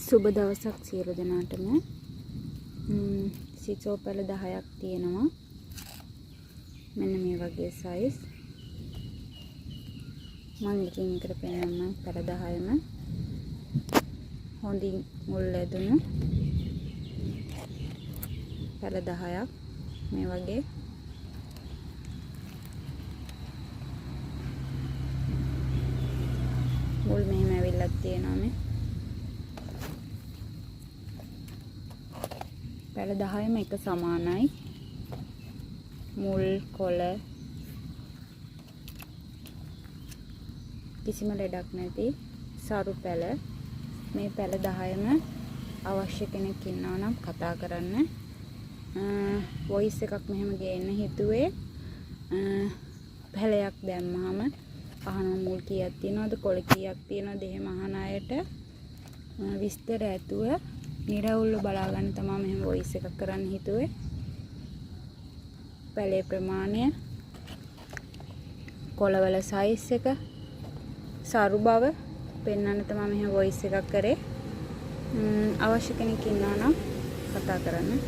සුබ දවසක් සියලු දෙනාටම. සිසෝ පැල 10ක් තියෙනවා. මෙන්න මේ වගේ සයිස්. මම එකින් එකට පෙන්නන්නම් පැල 10ම. හොඳින් මුල් ඇදුණු පැල 10ක් මේ වගේ. මුල් මෙහෙම ඇවිල්ලා තියෙනවා මේ. පැල 10ම එක සමානයි. මුල් කොළ කිසිම ලෙඩක් නැති සරු පැල. මේ පැල 10ම අවශ්‍ය කෙනෙක් ඉන්නවා නම් කතා කරන්න. වොයිස් එකක් මෙහෙම ගේන්න හිතුවේ. පැලයක් දැම්මම අහන මුල් කීයක් තියෙනවද කොළ කීයක් තියෙනවද එහෙම අහන අයට විස්තර ඇතුව නිරවුල්ව බලා ගන්න තමයි මෙහෙම වොයිස් එකක් කරන්න හිතුවේ. පැලේ ප්‍රමාණය, කොළවල සයිස් එක, සරු බව පෙන්වන්න තමයි මෙහෙම වොයිස් එකක් කරේ. අවශ්‍ය කෙනෙක් ඉන්නවා නම් කතා කරන්න.